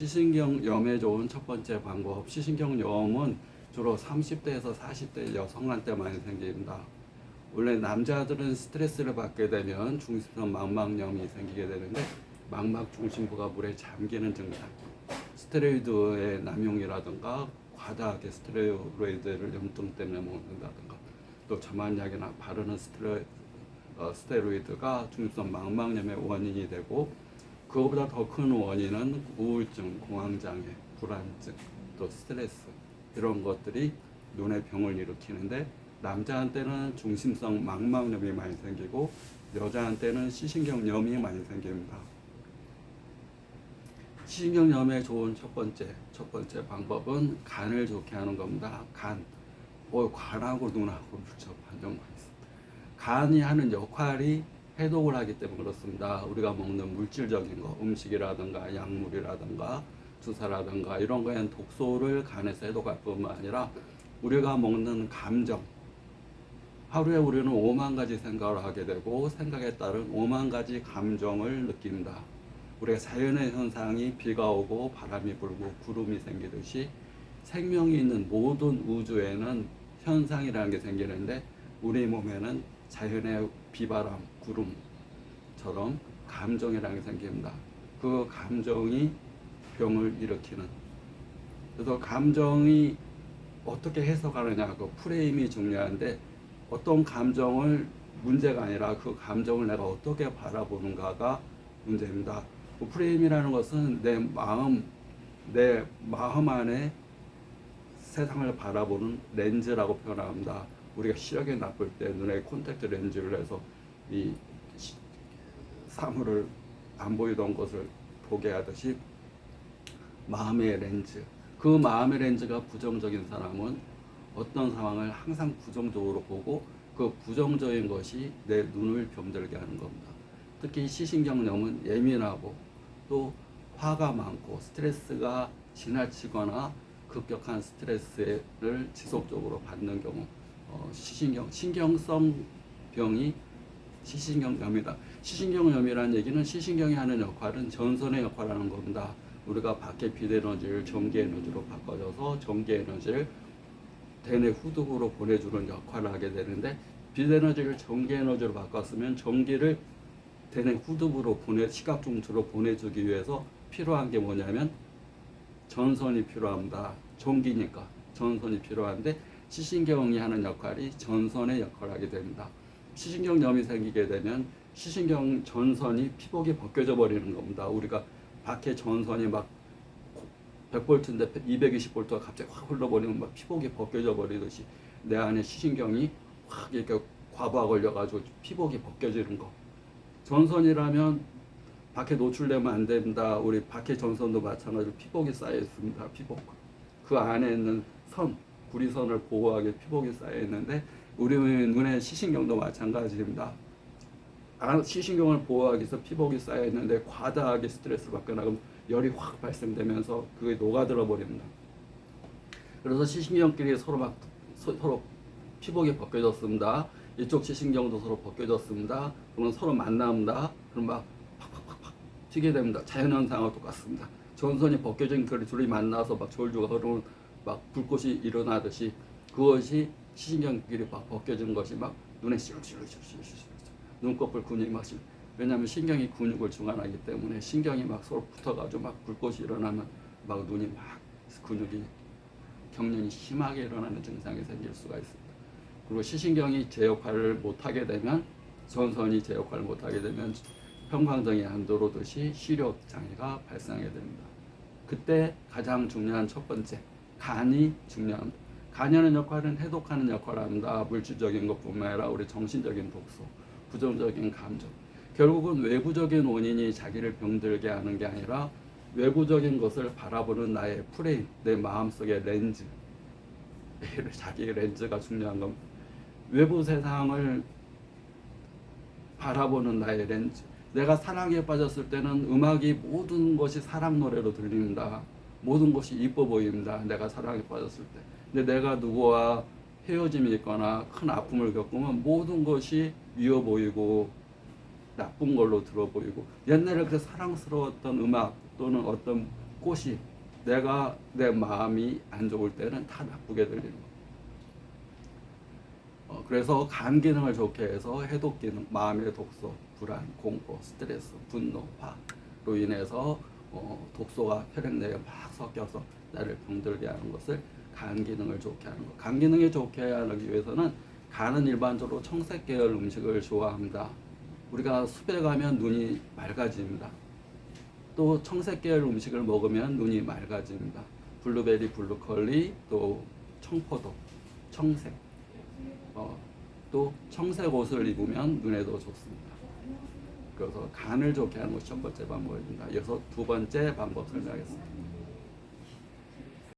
시신경염에 좋은 첫 번째 방법. 시신경염은 주로 30대에서 40대 여성한테 많이 생깁니다. 원래 남자들은 스트레스를 받게 되면 중심성 망막염이 생기게 되는데, 망막 중심부가 물에 잠기는 증상, 스테로이드의 남용이라든가 과다하게 스테로이드를 염증 때문에 먹는다든가, 또 점안약이나 바르는 스테로이드가 중심성 망막염의 원인이 되고, 그거보다 더 큰 원인은 우울증, 공황장애, 불안증, 또 스트레스, 이런 것들이 눈의 병을 일으키는데, 남자한테는 중심성 망막염이 많이 생기고 여자한테는 시신경염이 많이 생깁니다. 시신경염에 좋은 첫 번째 방법은 간을 좋게 하는 겁니다. 간하고 눈하고 밀접한 연관이 있습니다. 간이 하는 역할이 해독을 하기 때문에 그렇습니다. 우리가 먹는 물질적인 거, 음식이라든가 약물이라든가 주사라든가 이런 거에는 독소를 간에서 해독할 뿐만 아니라, 우리가 먹는 감정, 하루에 우리는 5만 가지 생각을 하게 되고 생각에 따른 5만 가지 감정을 느낀다. 우리가 자연의 현상이 비가 오고 바람이 불고 구름이 생기듯이 생명이 있는 모든 우주에는 현상이라는 게 생기는데, 우리 몸에는 자연의 비바람, 구름처럼 감정이라는 게 생깁니다. 그 감정이 병을 일으키는. 그래서 감정이 어떻게 해석하느냐, 그 프레임이 중요한데, 어떤 감정을 문제가 아니라 그 감정을 내가 어떻게 바라보는가가 문제입니다. 그 프레임이라는 것은 내 마음 안에 세상을 바라보는 렌즈라고 표현합니다. 우리가 시력이 나쁠 때 눈에 콘택트 렌즈를 해서 이 사물을 안 보이던 것을 보게 하듯이, 마음의 렌즈, 그 마음의 렌즈가 부정적인 사람은 어떤 상황을 항상 부정적으로 보고, 그 부정적인 것이 내 눈을 병들게 하는 겁니다. 특히 시신경염은 예민하고 또 화가 많고 스트레스가 지나치거나 급격한 스트레스를 지속적으로 받는 경우, 신경성 병이 시신경염이다. 시신경염이라는 얘기는 시신경이 하는 역할은 전선의 역할을 하는 겁니다. 우리가 밖에 비대에너지를 전기에너지로 바꿔줘서 전기에너지를 대뇌 후두부로 보내주는 역할을 하게 되는데, 비대에너지를 전기에너지로 바꿨으면 전기를 대뇌 후두부로 시각중추로 보내주기 위해서 필요한 게 뭐냐면 전선이 필요합니다. 전기니까 전선이 필요한데, 시신경이 하는 역할이 전선의 역할을 하게 됩니다. 시신경염이 생기게 되면 시신경 전선이 피복이 벗겨져 버리는 겁니다. 우리가 밖에 전선이 막 100볼트인데 220볼트가 갑자기 확 흘러버리면 막 피복이 벗겨져 버리듯이 내 안에 시신경이 확 이렇게 과부하 걸려가지고 피복이 벗겨지는 거. 전선이라면 밖에 노출되면 안 됩니다. 우리 밖에 전선도 마찬가지로 피복이 쌓여 있습니다. 피복. 그 안에 있는 구리선을 보호하게 피복이 쌓여 있는데, 우리 눈의 시신경도 마찬가지입니다. 시신경을 보호하기 위해서 피복이 쌓여 있는데 과다하게 스트레스 받거나 그럼 열이 확 발생되면서 그게 녹아들어 버립니다. 그래서 시신경끼리 서로 피복이 벗겨졌습니다. 이쪽 시신경도 서로 벗겨졌습니다. 그러면 서로 만납니다. 그럼 막 팍팍팍팍 튀게 됩니다. 자연현상과 똑같습니다. 전선이 벗겨진 그 둘이 만나서 막 졸주가 흐르면 막 불꽃이 일어나듯이, 그것이 시신경끼리 막 벗겨진 것이 막 눈에 눈꺼풀 근육이 막 왜냐하면 신경이 근육을 중환하기 때문에 신경이 막 서로 붙어가지고 막 불꽃이 일어나면 막 눈이 막 근육이 경련이 심하게 일어나는 증상이 생길 수가 있습니다. 그리고 시신경이 제 역할을 못하게 되면, 전선이 제 역할을 못하게 되면 형광등이 안 들어오듯이 시력 장애가 발생하게 됩니다. 그때 가장 중요한 첫 번째, 간이 중요합니다. 간이 하는 역할은 해독하는 역할을 합니다. 물질적인 것뿐만 아니라 우리 정신적인 독소, 부정적인 감정. 결국은 외부적인 원인이 자기를 병들게 하는 게 아니라 외부적인 것을 바라보는 나의 프레임, 내 마음속의 렌즈, 자기의 렌즈가 중요한 겁니다. 외부 세상을 바라보는 나의 렌즈. 내가 사랑에 빠졌을 때는 음악이 모든 것이 사랑 노래로 들립니다. 모든 것이 이뻐 보입니다. 내가 사랑에 빠졌을 때. 근데 내가 누구와 헤어짐이 있거나 큰 아픔을 겪으면 모든 것이 미워 보이고 나쁜 걸로 들어 보이고, 옛날에 그렇게 사랑스러웠던 음악 또는 어떤 꽃이 내 마음이 안 좋을 때는 다 나쁘게 들리는 거. 그래서 간 기능을 좋게 해서 해독 기능, 마음의 독소, 불안, 공포, 스트레스, 분노, 화로 인해서 독소가 혈액 내에 막 섞여서 나를 병들게 하는 것을 간 기능을 좋게 하는 것. 간 기능이 좋게 하기 위해서는 간은 일반적으로 청색 계열 음식을 좋아합니다. 우리가 숲에 가면 눈이 맑아집니다. 또 청색 계열 음식을 먹으면 눈이 맑아집니다. 블루베리, 블루컬리, 또 청포도, 청색. 또 청색 옷을 입으면 눈에도 좋습니다. 그래서 간을 좋게 하는 것이 첫 번째 방법입니다. 이어서 두 번째 방법 설명하겠습니다.